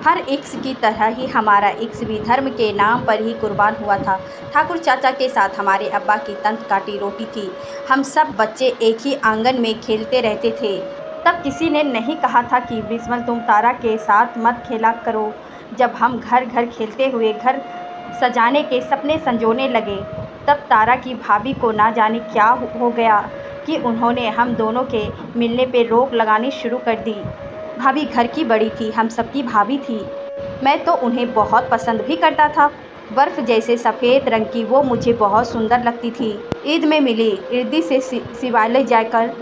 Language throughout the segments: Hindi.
हर इक्स की तरह ही हमारा इक्स भी धर्म के नाम पर ही कुर्बान हुआ था। ठाकुर चाचा के साथ हमारे अब्बा की तंत काटी रोटी थी। हम सब बच्चे एक ही आंगन में खेलते रहते थे। तब किसी ने नहीं कहा था कि बिस्मल तुम तारा के साथ मत खेला करो। जब हम घर घर खेलते हुए घर सजाने के सपने संजोने लगे, तब तारा की भाभी को ना जाने क्या हो गया कि उन्होंने हम दोनों के मिलने पे रोक लगानी शुरू कर दी। भाभी घर की बड़ी थी, हम सबकी भाभी थी। मैं तो उन्हें बहुत पसंद भी करता था। बर्फ़ जैसे सफ़ेद रंग की वो मुझे बहुत सुंदर लगती थी। ईद में मिली इर्दी से शिवालय जाकर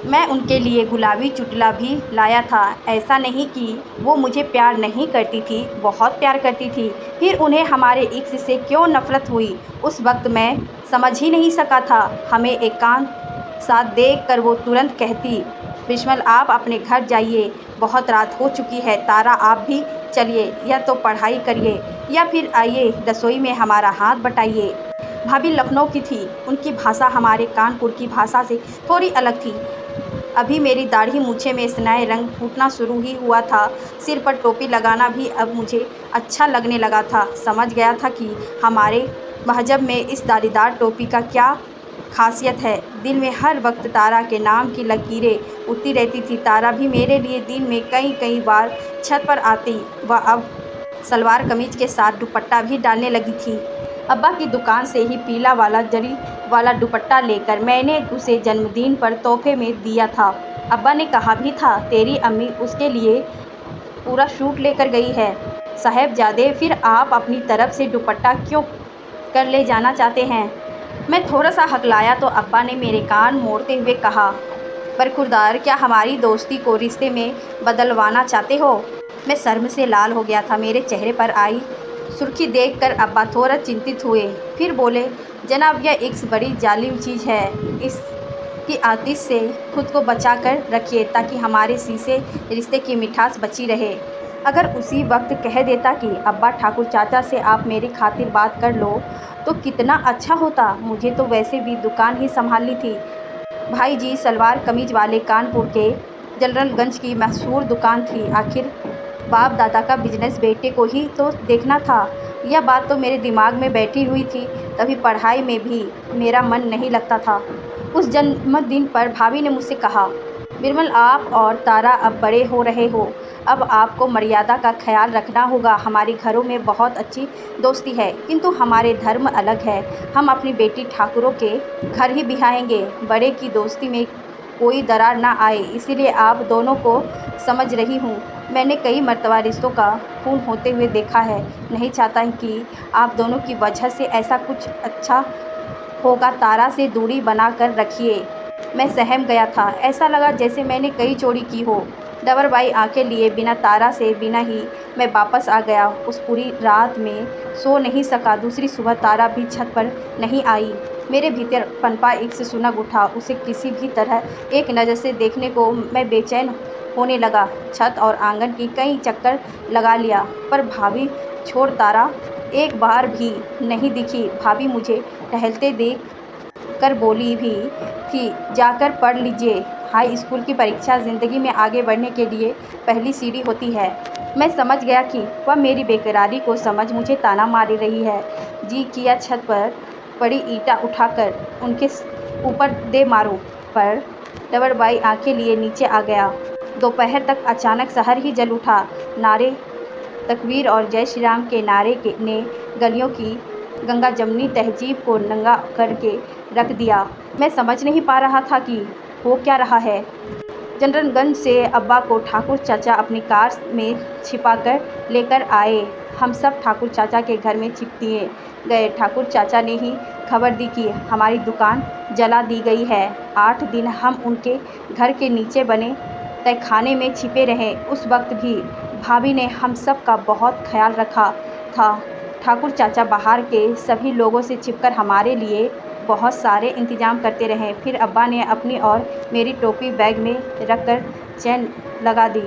मैं उनके लिए गुलाबी चुटला भी लाया था। ऐसा नहीं कि वो मुझे प्यार नहीं करती थी, बहुत प्यार करती थी। फिर उन्हें हमारे इक्स से क्यों नफ़रत हुई, उस वक्त मैं समझ ही नहीं सका था। हमें एकांत साथ देख कर वो तुरंत कहती, बिस्मल आप अपने घर जाइए, बहुत रात हो चुकी है। तारा आप भी चलिए, या तो पढ़ाई करिए या फिर आइए रसोई में हमारा हाथ बटाइए। भाभी लखनऊ की थी, उनकी भाषा हमारे कानपुर की भाषा से थोड़ी अलग थी। अभी मेरी दाढ़ी मूछे में स्नाय रंग फूटना शुरू ही हुआ था। सिर पर टोपी लगाना भी अब मुझे अच्छा लगने लगा था। समझ गया था कि हमारे महजब में इस दाढ़ीदार टोपी का क्या खासियत है। दिल में हर वक्त तारा के नाम की लकीरें उठती रहती थी। तारा भी मेरे लिए दिन में कई कई बार छत पर आती। वह अब सलवार कमीज के साथ दुपट्टा भी डालने लगी थी। अब्बा की दुकान से ही पीला वाला जरी वाला दुपट्टा लेकर मैंने उसे जन्मदिन पर तोहफे में दिया था। अब्बा ने कहा भी था, तेरी अम्मी उसके लिए पूरा सूट लेकर गई है। साहबजादे, फिर आप अपनी तरफ से दुपट्टा क्यों कर ले जाना चाहते हैं? मैं थोड़ा सा हकलाया तो अब्बा ने मेरे कान मोड़ते हुए कहा, बरखुरदार, क्या हमारी दोस्ती को रिश्ते में बदलवाना चाहते हो? मैं शर्म से लाल हो गया था। मेरे चेहरे पर आई सुर्खी देखकर अब्बा थोड़ा चिंतित हुए। फिर बोले, जनाब यह एक बड़ी जालिम चीज़ है। इसकी आतिश से खुद को बचा कर रखिए ताकि हमारे शीशे रिश्ते की मिठास बची रहे। अगर उसी वक्त कह देता कि अब्बा ठाकुर चाचा से आप मेरी खातिर बात कर लो तो कितना अच्छा होता। मुझे तो वैसे भी दुकान ही संभालनी थी। भाई जी सलवार कमीज वाले कानपुर के जनरलगंज की मशहूर दुकान थी। आखिर बाप दादा का बिजनेस बेटे को ही तो देखना था। यह बात तो मेरे दिमाग में बैठी हुई थी, तभी पढ़ाई में भी मेरा मन नहीं लगता था। उस जन्मदिन पर भाभी ने मुझसे कहा, बिरबल आप और तारा अब बड़े हो रहे हो, अब आपको मर्यादा का ख्याल रखना होगा। हमारे घरों में बहुत अच्छी दोस्ती है, किंतु हमारे धर्म अलग है। हम अपनी बेटी ठाकुरों के घर ही बिहाएंगे। बड़े की दोस्ती में कोई दरार ना आए, इसीलिए आप दोनों को समझ रही हूँ। मैंने कई मर्तबा रिश्तों का खून होते हुए देखा है। नहीं चाहता कि आप दोनों की वजह से ऐसा कुछ अच्छा होगा। तारा से दूरी बना कर रखिए। मैं सहम गया था। ऐसा लगा जैसे मैंने कई चोरी की हो। डबर बाई आंखें लिए बिना तारा से बिना ही मैं वापस आ गया। उस पूरी रात में सो नहीं सका। दूसरी सुबह तारा भी छत पर नहीं आई। मेरे भीतर पनपा एक से सुनग उठा। उसे किसी भी तरह एक नज़र से देखने को मैं बेचैन होने लगा। छत और आंगन की कई चक्कर लगा लिया, पर भाभी छोड़ तारा एक बार भी नहीं दिखी। भाभी मुझे टहलते देख कर बोली भी थी, जाकर पढ़ लीजिए। हाई स्कूल की परीक्षा ज़िंदगी में आगे बढ़ने के लिए पहली सीढ़ी होती है। मैं समझ गया कि वह मेरी बेकरारी को समझ मुझे ताना मार रही है। जी किया छत पर पड़ी ईंटा उठाकर उनके ऊपर दे मारूं, पर डबरबाई आंखें लिए नीचे आ गया। दोपहर तक अचानक शहर ही जल उठा। नारे तकबीर और जय श्री राम के नारे ने गलियों की गंगा जमनी तहजीब को नंगा करके रख दिया। मैं समझ नहीं पा रहा था कि हो क्या रहा है। जनरलगंज से अब्बा को ठाकुर चाचा अपनी कार में छिपाकर लेकर आए। हम सब ठाकुर चाचा के घर में छिप दिए गए। ठाकुर चाचा ने ही खबर दी कि हमारी दुकान जला दी गई है। 8 दिन हम उनके घर के नीचे बने तहखाने में छिपे रहे। उस वक्त भी भाभी ने हम सब का बहुत ख्याल रखा था। ठाकुर चाचा बाहर के सभी लोगों से छिपकर हमारे लिए बहुत सारे इंतजाम करते रहे। फिर अब्बा ने अपनी और मेरी टोपी बैग में रखकर चैन लगा दी।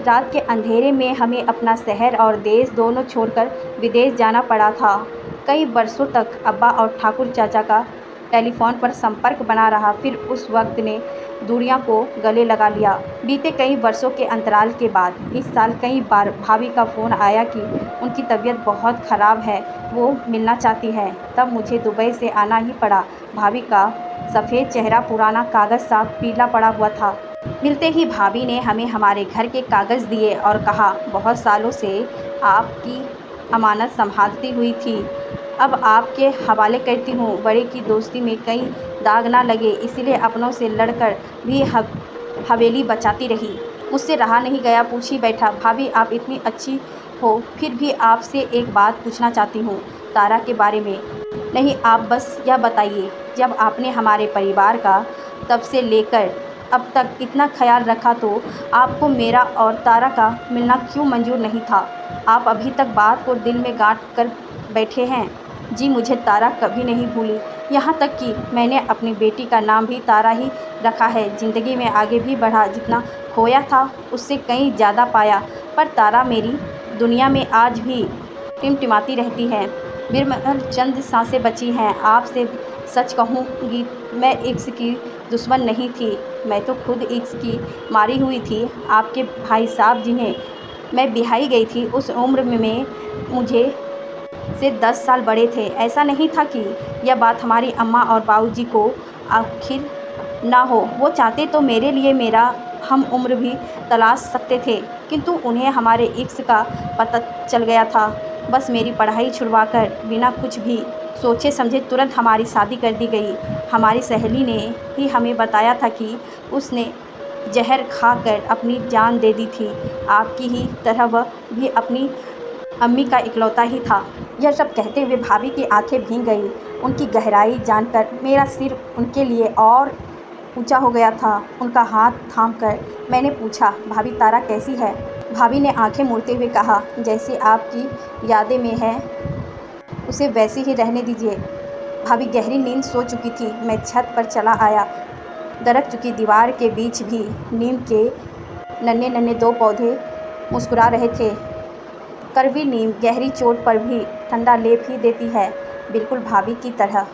रात के अंधेरे में हमें अपना शहर और देश दोनों छोड़कर विदेश जाना पड़ा था। कई वर्षों तक अब्बा और ठाकुर चाचा का टेलीफोन पर संपर्क बना रहा। फिर उस वक्त ने दूरियों को गले लगा लिया। बीते कई वर्षों के अंतराल के बाद इस साल कई बार भाभी का फ़ोन आया कि उनकी तबीयत बहुत ख़राब है, वो मिलना चाहती है। तब मुझे दुबई से आना ही पड़ा। भाभी का सफ़ेद चेहरा पुराना कागज़ सा पीला पड़ा हुआ था। मिलते ही भाभी ने हमें हमारे घर के कागज़ दिए और कहा, बहुत सालों से आपकी अमानत संभालती हुई थी, अब आपके हवाले करती हूँ। बड़े की दोस्ती में कहीं दाग ना लगे, इसीलिए अपनों से लड़कर भी हवेली बचाती रही। मुझसे रहा नहीं गया, पूछ ही बैठा, भाभी आप इतनी अच्छी हो, फिर भी आपसे एक बात पूछना चाहती हूँ, तारा के बारे में। नहीं, आप बस यह बताइए, जब आपने हमारे परिवार का तब से लेकर अब तक इतना ख्याल रखा तो आपको मेरा और तारा का मिलना क्यों मंजूर नहीं था? आप अभी तक बात को दिल में गांठ कर बैठे हैं। जी, मुझे तारा कभी नहीं भूली, यहाँ तक कि मैंने अपनी बेटी का नाम भी तारा ही रखा है। ज़िंदगी में आगे भी बढ़ा, जितना खोया था उससे कहीं ज़्यादा पाया, पर तारा मेरी दुनिया में आज भी टिमटिमाती रहती है। बिरमल चंद सांसें बची हैं। आपसे सच कहूँगी, मैं इश्क की दुश्मन नहीं थी, मैं तो खुद इश्क की मारी हुई थी। आपके भाई साहब जिन्हें मैं ब्याही गई थी, उस उम्र में मुझे से 10 साल बड़े थे। ऐसा नहीं था कि यह बात हमारी अम्मा और बाबूजी को आखिर ना हो, वो चाहते तो मेरे लिए मेरा हम उम्र भी तलाश सकते थे, किंतु उन्हें हमारे इश्क का पता चल गया था। बस मेरी पढ़ाई छुड़वाकर बिना कुछ भी सोचे समझे तुरंत हमारी शादी कर दी गई। हमारी सहेली ने ही हमें बताया था कि उसने जहर खाकर अपनी जान दे दी थी। आपकी ही तरह वह भी अपनी अम्मी का इकलौता ही था। यह सब कहते हुए भाभी की आंखें भीग गईं। उनकी गहराई जानकर मेरा सिर उनके लिए और ऊंचा हो गया था। उनका हाथ थामकर मैंने पूछा, भाभी तारा कैसी है? भाभी ने आंखें मूंदते हुए कहा, जैसी आपकी यादें में है उसे वैसी ही रहने दीजिए। भाभी गहरी नींद सो चुकी थी। मैं छत पर चला आया। दरक चुकी दीवार के बीच भी नीम के नन्हे नन्हे 2 पौधे मुस्कुरा रहे थे। कड़वी नीम गहरी चोट पर भी ठंडा लेप ही देती है, बिल्कुल भाभी की तरह।